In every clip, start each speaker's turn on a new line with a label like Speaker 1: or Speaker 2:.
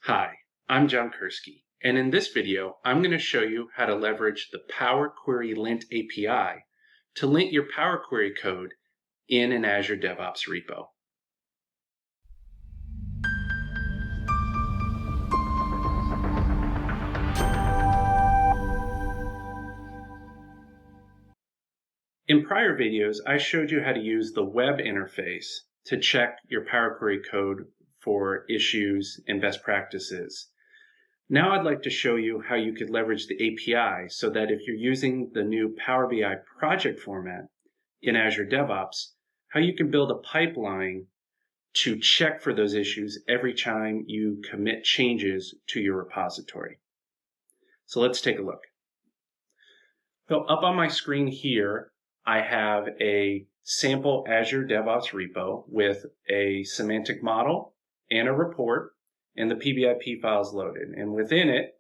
Speaker 1: Hi, I'm John Kursky, and in this video, I'm going to show you how to leverage the Power Query Lint API to lint your Power Query code in an Azure DevOps repo. In prior videos, I showed you how to use the web interface to check your Power Query code for issues and best practices. Now I'd like to show you how you could leverage the API so that if you're using the new Power BI project format in Azure DevOps, how you can build a pipeline to check for those issues every time you commit changes to your repository. So let's take a look. So up on my screen here, I have a sample Azure DevOps repo with a semantic model and a report, and the PBIP files loaded. And within it,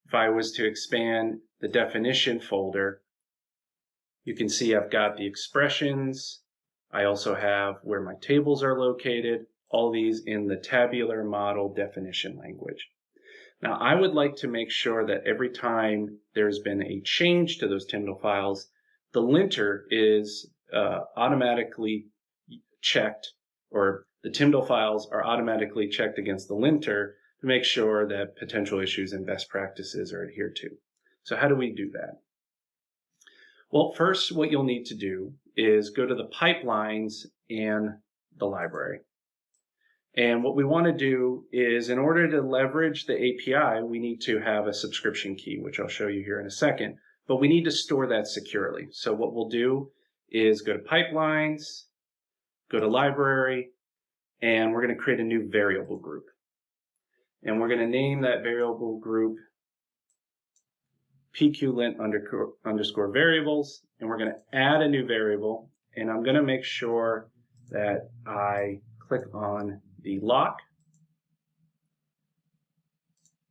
Speaker 1: if I was to expand the definition folder, you can see I've got the expressions. I also have where my tables are located, all these in the tabular model definition language. Now, I would like to make sure that every time there's been a change to those Tyndall files, the linter is automatically checked, or the Tyndall files are automatically checked against the linter to make sure that potential issues and best practices are adhered to. So how do we do that? Well, first, what you'll need to do is go to the pipelines and the library. And what we want to do is, in order to leverage the API, we need to have a subscription key, which I'll show you here in a second, but we need to store that securely. So what we'll do is go to pipelines, go to library, and we're going to create a new variable group. And we're going to name that variable group pqlint underscore variables, and we're going to add a new variable, and I'm going to make sure that I click on the lock,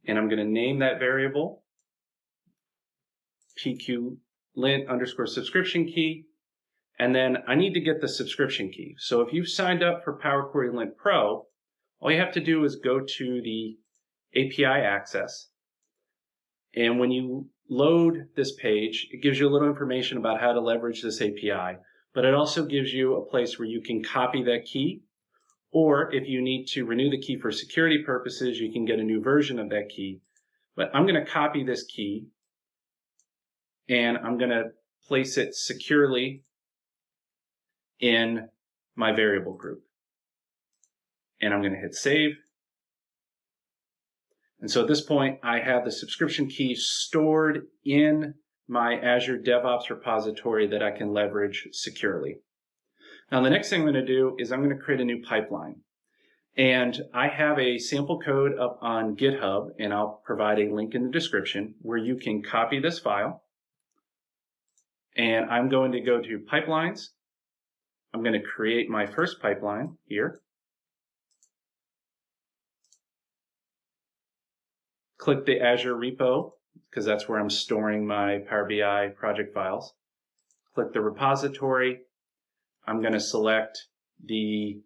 Speaker 1: and I'm going to name that variable pqlint underscore subscription key, and then I need to get the subscription key. So if you've signed up for Power Query Lint Pro, all you have to do is go to the API access, and when you load this page, it gives you a little information about how to leverage this API, but it also gives you a place where you can copy that key, or if you need to renew the key for security purposes, you can get a new version of that key. But I'm going to copy this key, and I'm going to place it securely in my variable group. And I'm going to hit save. And so at this point, I have the subscription key stored in my Azure DevOps repository that I can leverage securely. Now, the next thing I'm going to do is I'm going to create a new pipeline. And I have a sample code up on GitHub, and I'll provide a link in the description where you can copy this file. And I'm going to go to pipelines. I'm going to create my first pipeline here. Click the Azure repo, because that's where I'm storing my Power BI project files. Click the repository. I'm going to select the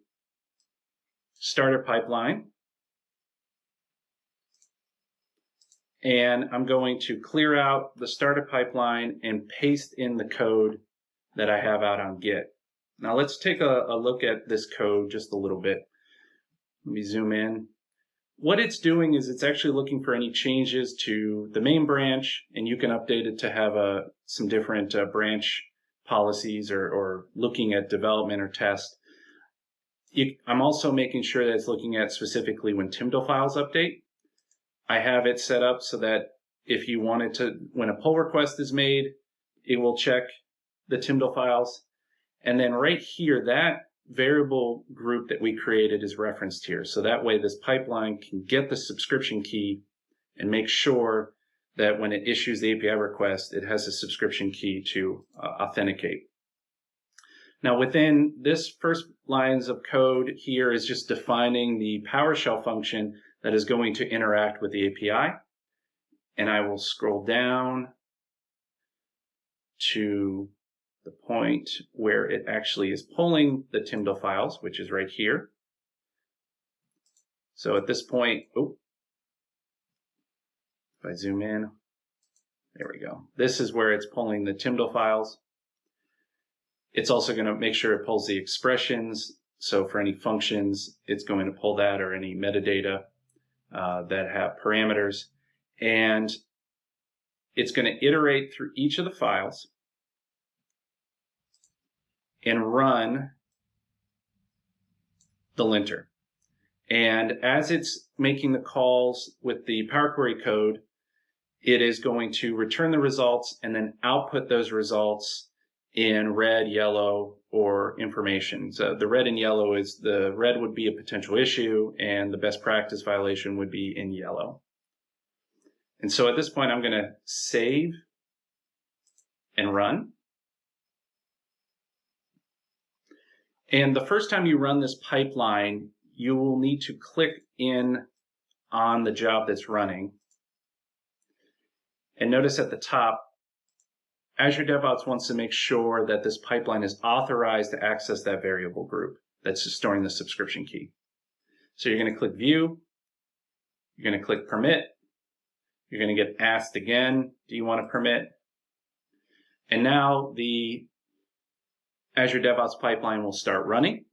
Speaker 1: starter pipeline. And I'm going to clear out the starter pipeline and paste in the code that I have out on Git. Now let's take a look at this code just a little bit. Let me zoom in. What it's doing is it's actually looking for any changes to the main branch, and you can update it to have some different branch policies or looking at development or test. I'm also making sure that it's looking at specifically when Tyndall files update. I have it set up so that if you wanted to, when a pull request is made, it will check the Tyndall files. And then right here, that variable group that we created is referenced here. So that way this pipeline can get the subscription key and make sure that when it issues the API request, it has a subscription key to authenticate. Now within this first lines of code here is just defining the PowerShell function that is going to interact with the API. And I will scroll down to the point where it actually is pulling the Tyndall files, which is right here. So at this point, If I zoom in, there we go. This is where it's pulling the TIMDL files. It's also going to make sure it pulls the expressions. So for any functions, it's going to pull that, or any metadata that have parameters. And it's going to iterate through each of the files and run the linter. And as it's making the calls with the Power Query code, it is going to return the results and then output those results in red, yellow, or information. So the red and yellow is, the red would be a potential issue and the best practice violation would be in yellow. And so at this point, I'm going to save and run. And the first time you run this pipeline, you will need to click in on the job that's running. And notice at the top, Azure DevOps wants to make sure that this pipeline is authorized to access that variable group that's storing the subscription key. So you're going to click View, you're going to click Permit, you're going to get asked again, do you want to permit? And now the Azure DevOps pipeline will start running.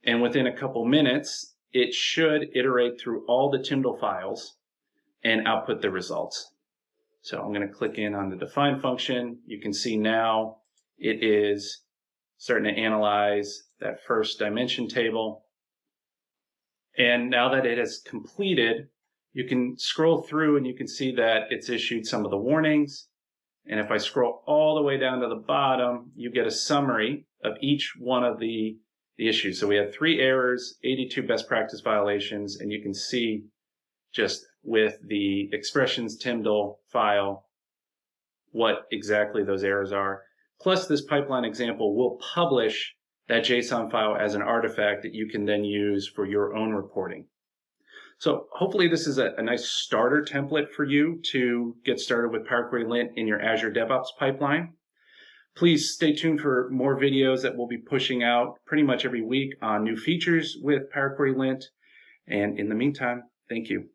Speaker 1: And within a couple minutes, it should iterate through all the TIMDL files and output the results. So I'm going to click in on the define function. You can see now it is starting to analyze that first dimension table. And now that it has completed, you can scroll through and you can see that it's issued some of the warnings. And if I scroll all the way down to the bottom, you get a summary of each one of the issues. So we had 3 errors, 82 best practice violations, and you can see just with the expressions TIMDL file what exactly those errors are. Plus, this pipeline example will publish that JSON file as an artifact that you can then use for your own reporting. So hopefully this is a nice starter template for you to get started with Power Query Lint in your Azure DevOps pipeline. Please stay tuned for more videos that we'll be pushing out pretty much every week on new features with Power Query Lint. And in the meantime, thank you.